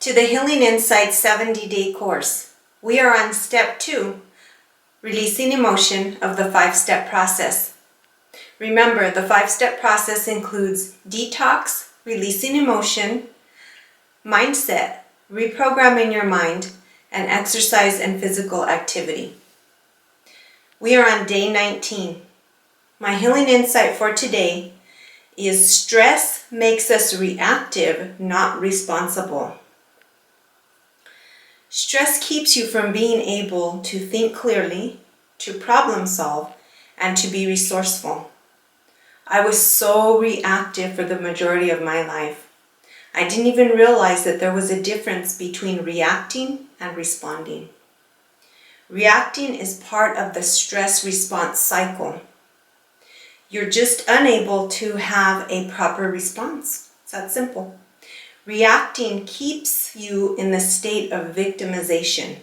to the Healing Insights 70-day course. We are on step 2, releasing emotion of the 5-step process. Remember, the 5-step process includes detox, releasing emotion, mindset, reprogramming your mind, and exercise and physical activity. We are on day 19. My healing insight for today is stress makes us reactive, not responsible. Stress keeps you from being able to think clearly, to problem solve, and to be resourceful. I was so reactive for the majority of my life. I didn't even realize that there was a difference between reacting and responding. Reacting is part of the stress response cycle. You're just unable to have a proper response. It's that simple. Reacting keeps you in the state of victimization.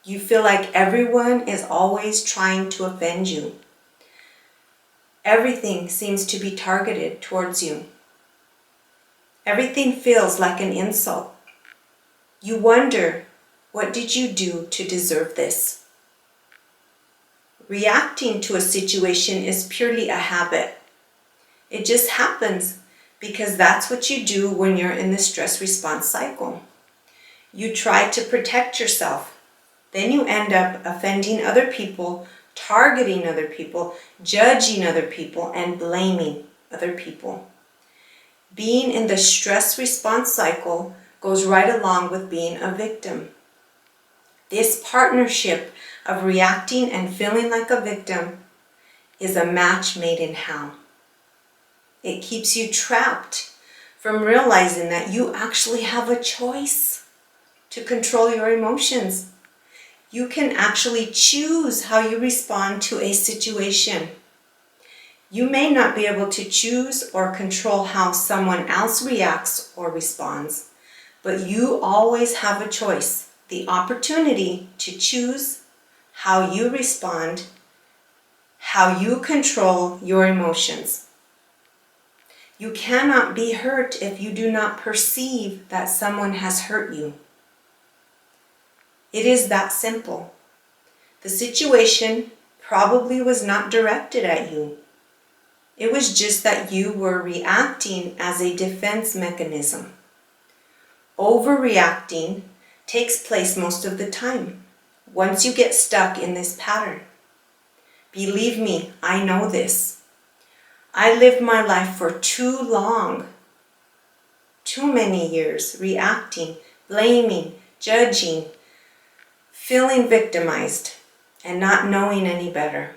You feel like everyone is always trying to offend you. Everything seems to be targeted towards you. Everything feels like an insult. You wonder, what did you do to deserve this? Reacting to a situation is purely a habit. It just happens because that's what you do when you're in the stress response cycle. You try to protect yourself. Then you end up offending other people, targeting other people, judging other people, and blaming other people. Being in the stress response cycle goes right along with being a victim. This partnership of reacting and feeling like a victim is a match made in hell. It keeps you trapped from realizing that you actually have a choice to control your emotions. You can actually choose how you respond to a situation. You may not be able to choose or control how someone else reacts or responds, but you always have a choice, the opportunity to choose how you respond, how you control your emotions. You cannot be hurt if you do not perceive that someone has hurt you. It is that simple. The situation probably was not directed at you. It was just that you were reacting as a defense mechanism. Overreacting takes place most of the time once you get stuck in this pattern. Believe me, I know this. I lived my life for too long, too many years, reacting, blaming, judging, feeling victimized, and not knowing any better.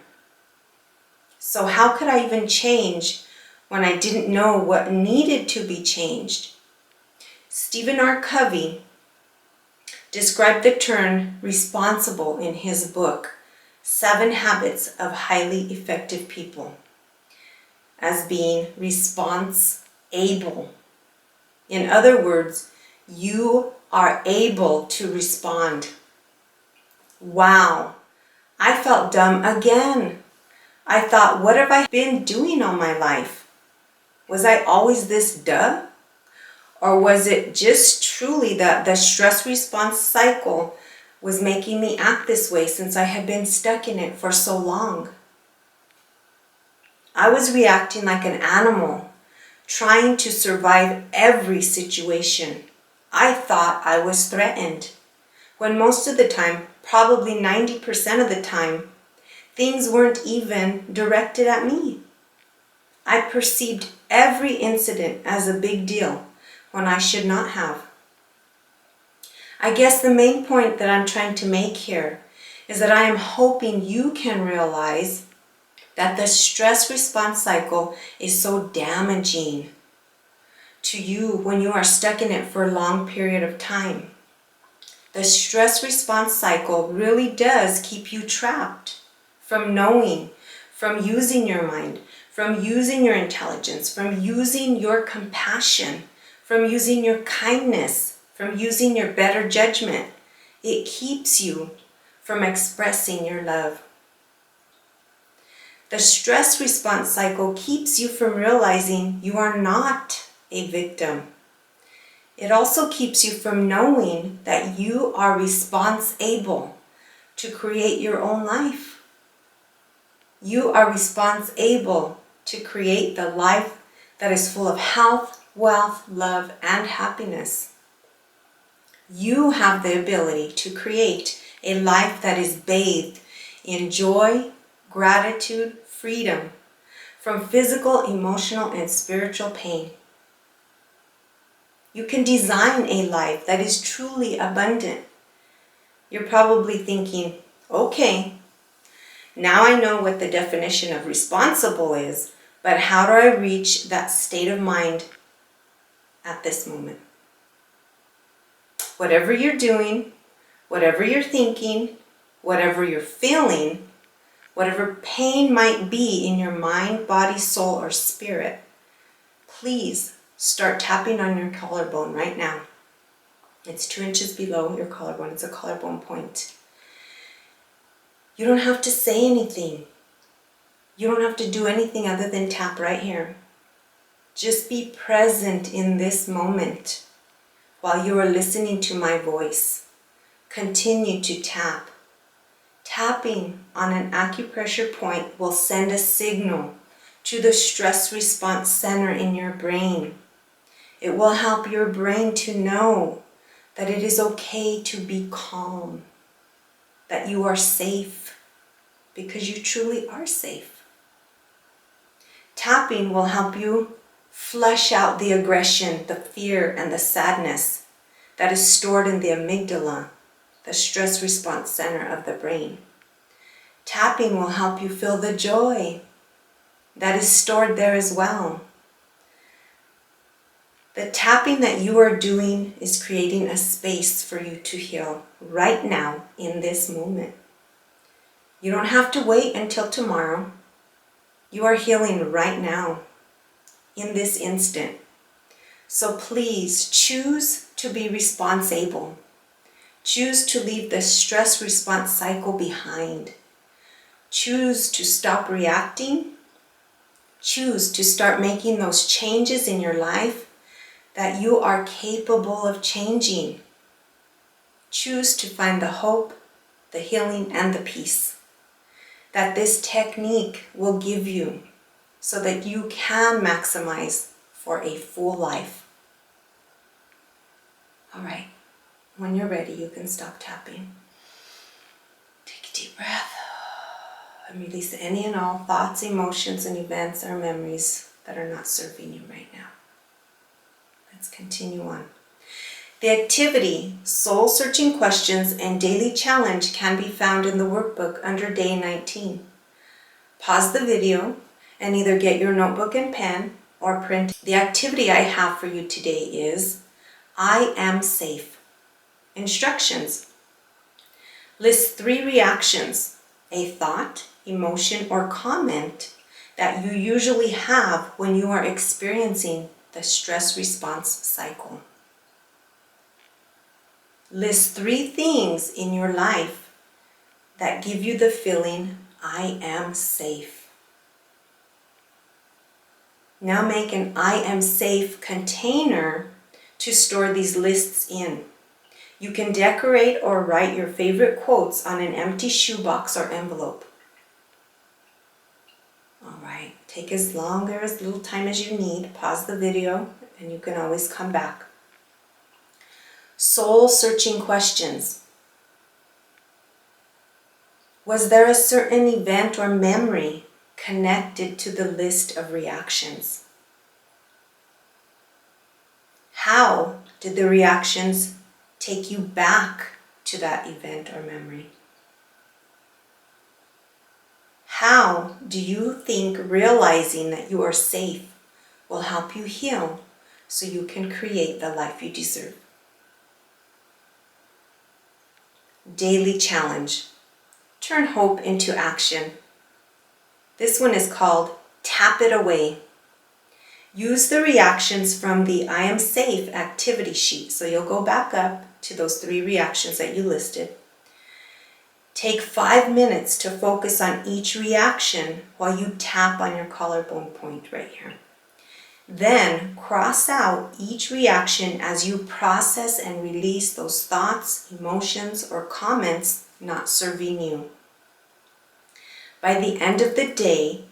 So how could I even change when I didn't know what needed to be changed? Stephen R. Covey described the term responsible in his book, 7 Habits of Highly Effective People, as being response-able. In other words, you are able to respond. Wow, I felt dumb again. I thought, what have I been doing all my life? Was I always this dumb? Or was it just truly that the stress response cycle was making me act this way since I had been stuck in it for so long? I was reacting like an animal, trying to survive every situation. I thought I was threatened, when most of the time, probably 90% of the time, things weren't even directed at me. I perceived every incident as a big deal when I should not have. I guess the main point that I'm trying to make here is that I am hoping you can realize that the stress response cycle is so damaging to you when you are stuck in it for a long period of time. The stress response cycle really does keep you trapped from knowing, from using your mind, from using your intelligence, from using your compassion, from using your kindness, from using your better judgment. It keeps you from expressing your love. The stress response cycle keeps you from realizing you are not a victim. It also keeps you from knowing that you are responsible to create your own life. You are responsible to create the life that is full of health, wealth, love, and happiness. You have the ability to create a life that is bathed in joy, gratitude, freedom from physical, emotional, and spiritual pain. You can design a life that is truly abundant. You're probably thinking, okay, now I know what the definition of responsible is, but how do I reach that state of mind at this moment? Whatever you're doing, whatever you're thinking, whatever you're feeling, whatever pain might be in your mind, body, soul, or spirit, please start tapping on your collarbone right now. It's 2 inches below your collarbone. It's a collarbone point. You don't have to say anything. You don't have to do anything other than tap right here. Just be present in this moment while you are listening to my voice. Continue to tap. Tapping on an acupressure point will send a signal to the stress response center in your brain. It will help your brain to know that it is okay to be calm, that you are safe, because you truly are safe. Tapping will help you flush out the aggression, the fear, and the sadness that is stored in the amygdala, the stress response center of the brain. Tapping will help you feel the joy that is stored there as well. The tapping that you are doing is creating a space for you to heal right now in this moment. You don't have to wait until tomorrow. You are healing right now, in this instant. So please choose to be responsible. Choose to leave the stress response cycle behind. Choose to stop reacting. Choose to start making those changes in your life that you are capable of changing. Choose to find the hope, the healing, and the peace that this technique will give you so that you can maximize for a full life. All right, when you're ready, you can stop tapping. Take a deep breath and release any and all thoughts, emotions, and events or memories that are not serving you right now. Let's continue on. The activity, Soul Searching Questions and Daily Challenge, can be found in the workbook under Day 19. Pause the video and either get your notebook and pen or print. The activity I have for you today is I am safe. Instructions. List 3 reactions, a thought, emotion, or comment that you usually have when you are experiencing the stress response cycle. List 3 things in your life that give you the feeling, I am safe. Now make an I am safe container to store these lists in. You can decorate or write your favorite quotes on an empty shoebox or envelope. All right, take as long or as little time as you need. Pause the video and you can always come back. Soul searching questions. Was there a certain event or memory connected to the list of reactions? How did the reactions take you back to that event or memory? How do you think realizing that you are safe will help you heal so you can create the life you deserve? Daily challenge. Turn hope into action. This one is called Tap It Away. Use the reactions from the I am safe activity sheet. So you'll go back up to those 3 reactions that you listed. Take 5 minutes to focus on each reaction while you tap on your collarbone point right here. Then cross out each reaction as you process and release those thoughts, emotions, or comments not serving you. By the end of the day,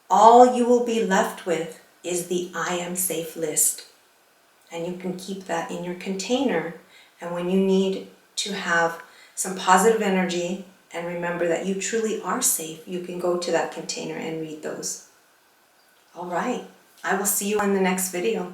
all you will be left with is the I am safe list. And you can keep that in your container. And when you need to have some positive energy and remember that you truly are safe, you can go to that container and read those. All right. I will see you in the next video.